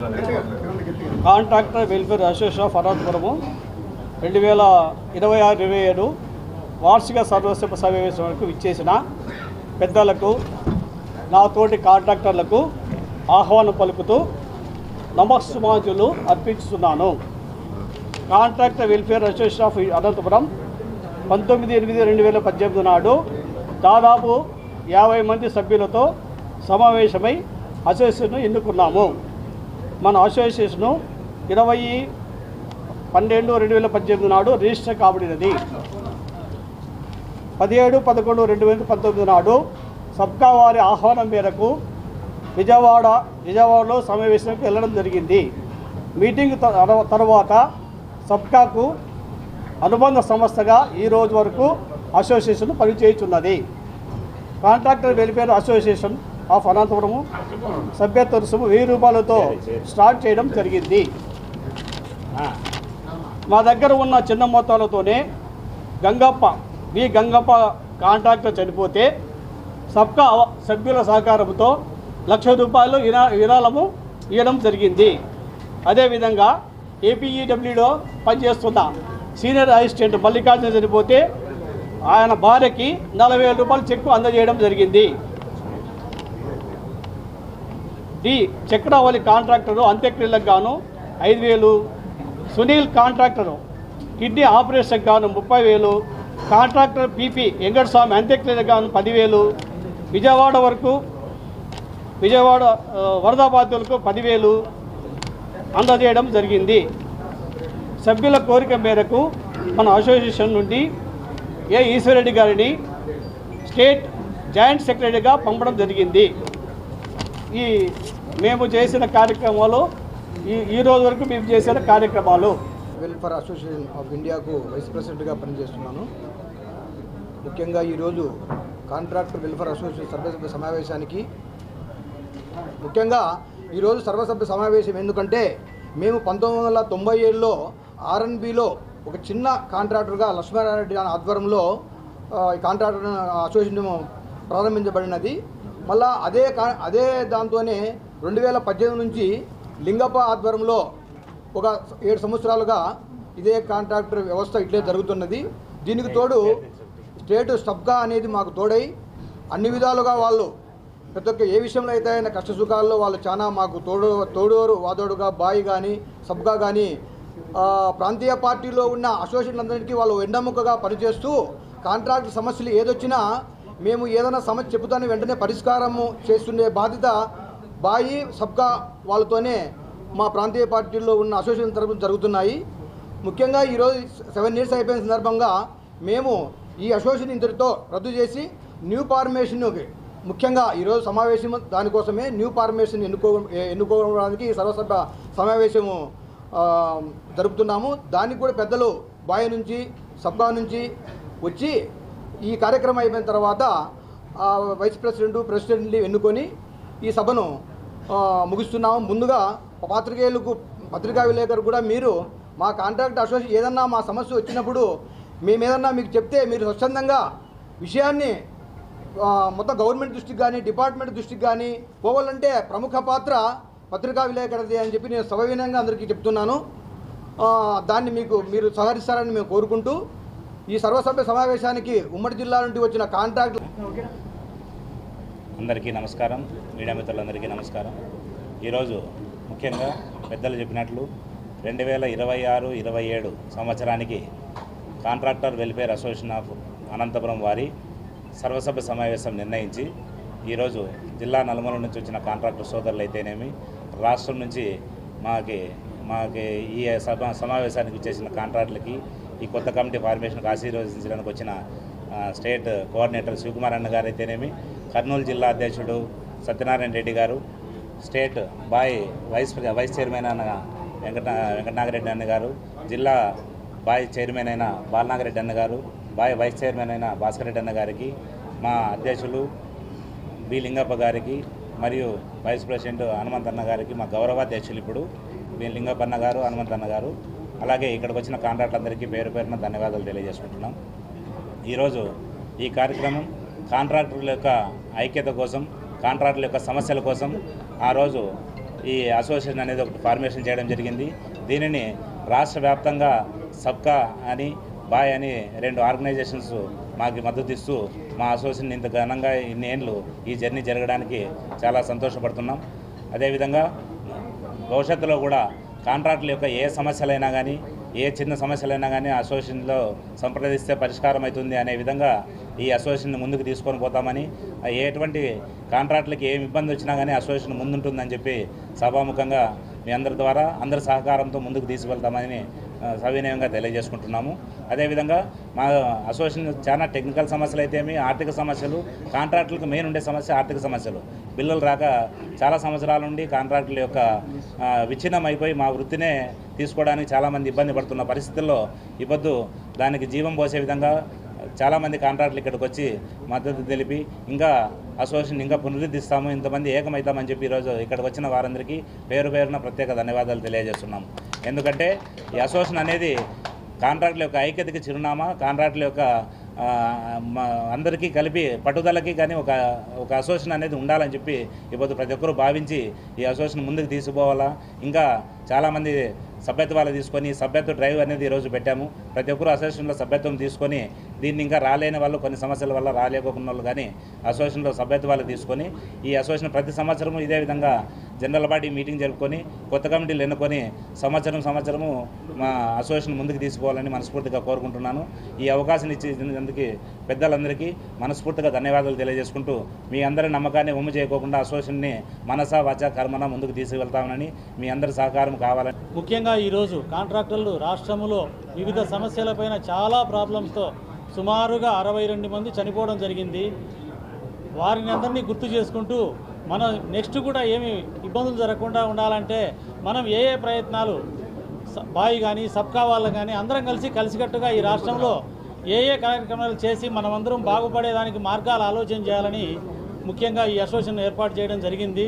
Contractor welfare association of Anantapuramu 2026-27 వార్షిక సర్వసభ సమావేశానికి విచ్చేసిన పెద్దలకు, నా తోటి కాంట్రాక్టర్లకు ఆహ్వానం పలుకుతూ నమస్సుమాంజులు అర్పించుతున్నాను. Contractor welfare association of Anantapur 19/8/2018 నాడు దాదాపు 50 మంది సభ్యులతో సమావేశమై అసోసియేషన్ను ఎన్నుకున్నాము. మన అసోసియేషను 20/12/2018 నాడు రిజిస్టర్ కాబడినది. 17/11/2019 నాడు సబ్కా వారి ఆహ్వానం మేరకు విజయవాడలో సమావేశానికి వెళ్ళడం జరిగింది. మీటింగ్ తర్వాత సబ్కాకు అనుబంధ సంస్థగా ఈ రోజు వరకు అసోసియేషన్ పనిచేయుచున్నది. Contractor welfare association of Anantapur సభ్యత్వ రుసుము 1000 రూపాయలతో స్టార్ట్ చేయడం జరిగింది. మా దగ్గర ఉన్న చిన్న మొత్తాలతోనే గంగప్ప కాంట్రాక్టర్ చనిపోతే సబ్కా సభ్యుల సహకారంతో 1,00,000 రూపాయలు విరాళము ఇవ్వడం జరిగింది. అదేవిధంగా ఏపీఈడబ్ల్యూలో పనిచేస్తున్న సీనియర్ అసిస్టెంట్ మల్లికార్జున చనిపోతే ఆయన భార్యకి 40,000 రూపాయలు చెక్కు అందజేయడం జరిగింది. చక్రవల్లి కాంట్రాక్టరు అంత్యక్రియలకు గాను 5,000, సునీల్ కాంట్రాక్టరు కిడ్నీ ఆపరేషన్కి గాను 30,000, కాంట్రాక్టర్ పీపీ వెంకటస్వామి అంత్యక్రియలకు గాను 10,000, విజయవాడ వరద బాధితులకు 10,000 అందజేయడం జరిగింది. సభ్యుల కోరిక మేరకు మన అసోసియేషన్ నుండి ఈశ్వరరెడ్డి గారిని స్టేట్ జాయింట్ సెక్రటరీగా పంపడం జరిగింది. మేము చేసిన కార్యక్రమాలు ఈ రోజు వరకు మేము చేసిన కార్యక్రమాలు. వెల్ఫేర్ అసోసియేషన్ ఆఫ్ ఇండియాకు వైస్ ప్రెసిడెంట్గా పనిచేస్తున్నాను. ముఖ్యంగా ఈరోజు కాంట్రాక్టర్ వెల్ఫేర్ అసోసియేషన్ సర్వసభ్య సమావేశానికి ముఖ్యంగా ఈరోజు సర్వసభ్య సమావేశం ఎందుకంటే మేము 1997లో ఆర్ఎన్బిలో ఒక చిన్న కాంట్రాక్టర్గా లక్ష్మీనారాయణ ఆధ్వర్యంలో ఈ కాంట్రాక్టర్ అసోసియేషన్ ప్రారంభించబడినది. మళ్ళా అదే దాంతోనే 2018 నుంచి లింగప్ప ఆధ్వర్యంలో ఒక 7 సంవత్సరాలుగా ఇదే కాంట్రాక్టర్ వ్యవస్థ ఇట్లే జరుగుతున్నది. దీనికి తోడు స్టేట్ సబ్కా అనేది మాకు తోడై అన్ని విధాలుగా వాళ్ళు ప్రతి ఒక్క ఏ విషయంలో అయితే అయినా కష్ట సుఖాల్లో వాళ్ళు చాలా మాకు తోడోరు వాదోడుగా బాయి కానీ సబ్కా కానీ ప్రాంతీయ పార్టీలో ఉన్న అసోసియేషన్లందరికీ వాళ్ళు వెన్నెముకగా పనిచేస్తూ కాంట్రాక్ట్ సమస్యలు ఏదొచ్చినా మేము ఏదైనా సమస్య చెబుతానే వెంటనే పరిష్కారము చేస్తుండే బాధ్యత బాయి సబ్కా వాళ్ళతోనే మా ప్రాంతీయ పార్టీల్లో ఉన్న అసోసియేషన్ తరపున జరుగుతున్నాయి. ముఖ్యంగా ఈరోజు 7 years అయిపోయిన సందర్భంగా మేము ఈ అసోసియేషన్ ఇంతటితో రద్దు చేసి న్యూ ఫార్మేషన్కి ముఖ్యంగా ఈరోజు సమావేశం దానికోసమే న్యూ ఫార్మేషన్ ఎన్నుకోవడానికి సర్వసభ్య సమావేశము జరుపుతున్నాము. దానికి కూడా పెద్దలు బాయ్ నుంచి సబ్కా నుంచి వచ్చి ఈ కార్యక్రమం అయిపోయిన తర్వాత వైస్ ప్రెసిడెంట్ని ఎన్నుకొని ఈ సభను ముగిస్తున్నాము. ముందుగా పత్రికా విలేకరు కూడా మీరు మా కాంట్రాక్ట్ అసోసియేషన్ ఏదన్నా మా సమస్య వచ్చినప్పుడు మేమేదన్నా మీకు చెప్తే మీరు స్వచ్ఛందంగా విషయాన్ని మొత్తం గవర్నమెంట్ దృష్టికి కానీ డిపార్ట్మెంట్ దృష్టికి కానీ పోవాలంటే ప్రముఖ పాత్ర పత్రికా విలేకరుది అని చెప్పి నేను సవినయంగా అందరికీ చెప్తున్నాను. దాన్ని మీరు సహకరిస్తారని మేము కోరుకుంటూ ఈ సర్వసభ్య సమావేశానికి ఉమ్మడి జిల్లా నుండి వచ్చిన కాంట్రాక్ట్ అందరికీ నమస్కారం, మీడియా మిత్రులందరికీ నమస్కారం. ఈరోజు ముఖ్యంగా పెద్దలు చెప్పినట్లు 2026-27 సంవత్సరానికి contractor welfare association of Anantapuram వారి సర్వసభ్య సమావేశం నిర్ణయించి ఈరోజు జిల్లా నలుమూల నుంచి వచ్చిన కాంట్రాక్టర్ సోదరులు అయితేనేమి, రాష్ట్రం నుంచి మాకి ఈ సమావేశానికి చేసిన కాంట్రాక్టులకి ఈ కొత్త కమిటీ ఫార్మేషన్కి ఆశీర్వదించడానికి వచ్చిన స్టేట్ కోఆర్డినేటర్ శివకుమార్ అన్న గారు అయితేనేమి, కర్నూలు జిల్లా అధ్యక్షుడు సత్యనారాయణ రెడ్డి గారు, స్టేట్ బాయ్ వైస్ చైర్మన్ అన్న వెంకటనాగరెడ్డి అన్న గారు, జిల్లా బాయ్ చైర్మన్ అయిన బాలనాగరెడ్డి అన్న గారు, బాయ్ వైస్ చైర్మన్ అయిన భాస్కర్ రెడ్డి అన్న గారికి, మా అధ్యక్షులు బి లింగప్ప గారికి మరియు వైస్ ప్రెసిడెంట్ హనుమంతన్న గారికి, మా గౌరవాధ్యక్షులు ఇప్పుడు బి లింగప్ప అన్న గారు, హనుమంతన్న గారు, అలాగే ఇక్కడికి వచ్చిన కాంట్రాక్టులందరికీ పేరు పేరున ధన్యవాదాలు తెలియజేసుకుంటున్నాం. ఈరోజు ఈ కార్యక్రమం కాంట్రాక్టర్ల యొక్క ఐక్యత కోసం, కాంట్రాక్టుల యొక్క సమస్యల కోసం ఆ రోజు ఈ అసోసియేషన్ అనేది ఒకటి ఫార్మేషన్ చేయడం జరిగింది. దీనిని రాష్ట్ర వ్యాప్తంగా సబ్కా అని బాయ్ అని 2 ఆర్గనైజేషన్స్ మాకు మద్దతు ఇస్తూ మా అసోసియేషన్ ఇంత ఘనంగా ఇన్ని ఏళ్ళు ఈ జర్నీ జరగడానికి చాలా సంతోషపడుతున్నాం. అదేవిధంగా భవిష్యత్తులో కూడా కాంట్రాక్టుల యొక్క ఏ సమస్యలైనా కానీ ఏ చిన్న సమస్యలైనా కానీ అసోసియేషన్లో సంప్రదిస్తే పరిష్కారం అవుతుంది అనే విధంగా ఈ అసోసియేషన్ ముందుకు తీసుకొని పోతామని, ఎటువంటి కాంట్రాక్టులకి ఏమి ఇబ్బంది వచ్చినా కానీ అసోసియేషన్ ముందుంటుందని చెప్పి సభాముఖంగా మీ అందరి ద్వారా అందరి సహకారంతో ముందుకు తీసుకెళ్తామని సవినయంగా తెలియజేసుకుంటున్నాము. అదేవిధంగా మా అసోసియేషన్ చాలా టెక్నికల్ సమస్యలు అయితేమి, ఆర్థిక సమస్యలు, కాంట్రాక్టులకు మెయిన్ ఉండే సమస్య ఆర్థిక సమస్యలు. బిల్లులు రాక చాలా సంవత్సరాల నుండి కాంట్రాక్టుల యొక్క విచ్ఛిన్నం అయిపోయి మా వృత్తినే తీసుకోవడానికి చాలామంది ఇబ్బంది పడుతున్న పరిస్థితుల్లో ఈ పొద్దు దానికి జీవం పోసే విధంగా చాలామంది కాంట్రాక్టులు ఇక్కడికి వచ్చి మద్దతు తెలిపి ఇంకా అసోసియేషన్ ఇంకా పునరుద్ధరిస్తాము, ఇంతమంది ఏకమవుతామని చెప్పి ఈరోజు ఇక్కడికి వచ్చిన వారందరికీ పేరున ప్రత్యేక ధన్యవాదాలు తెలియజేస్తున్నాము. ఎందుకంటే ఈ అసోసియేషన్ అనేది కాంట్రాక్టుల యొక్క ఐక్యతకి చిరునామా, కాంట్రాక్టుల యొక్క అందరికీ కలిపి పట్టుదలకి కానీ ఒక అసోసియేషన్ అనేది ఉండాలని చెప్పి ఇప్పుడు ప్రతి ఒక్కరూ భావించి ఈ అసోసియేషన్ ముందుకు తీసుకుపోవాలా. ఇంకా చాలామంది సభ్యత్వాలు తీసుకొని సభ్యత్వ డ్రైవ్ అనేది ఈరోజు పెట్టాము. ప్రతి ఒక్కరూ అసోసియేషన్లో సభ్యత్వం తీసుకొని దీన్ని ఇంకా రాలేని వాళ్ళు కొన్ని సమస్యల వల్ల రాలేకోకున్న వాళ్ళు కానీ అసోసియేషన్లో సభ్యత్వాలు తీసుకొని ఈ అసోసియేషన్ ప్రతి సంవత్సరము ఇదే విధంగా జనరల్ బాడీ మీటింగ్ జరుపుకొని కొత్త కమిటీలు ఎన్నుకొని సంవత్సరము మా అసోసియేషన్ ముందుకు తీసుకోవాలని మనస్ఫూర్తిగా కోరుకుంటున్నాను. ఈ అవకాశం ఇచ్చినందుకు పెద్దలందరికీ మనస్ఫూర్తిగా ధన్యవాదాలు తెలియజేసుకుంటూ మీ అందరి నమ్మకాన్ని ఒమ్ము చేయకోకుండా అసోసియేషన్ని మనసా వాచా కర్మన ముందుకు తీసుకువెళ్తామని మీ అందరి సహకారం కావాలని. ముఖ్యంగా ఈరోజు కాంట్రాక్టర్లు రాష్ట్రంలో వివిధ సమస్యలపైన చాలా ప్రాబ్లమ్స్తో సుమారుగా 62 మంది చనిపోవడం జరిగింది. వారిని అందరినీ గుర్తు చేసుకుంటూ మన నెక్స్ట్ కూడా ఏమి ఇబ్బందులు జరగకుండా ఉండాలంటే మనం ఏ ప్రయత్నాలు బాయ్ కానీ సబ్కా వాళ్ళు కానీ అందరం కలిసికట్టుగా ఈ రాష్ట్రంలో ఏ కార్యక్రమాలు చేసి మనమందరం బాగుపడేదానికి మార్గాలు ఆలోచన చేయాలని ముఖ్యంగా ఈ అసోసియేషన్ ఏర్పాటు చేయడం జరిగింది.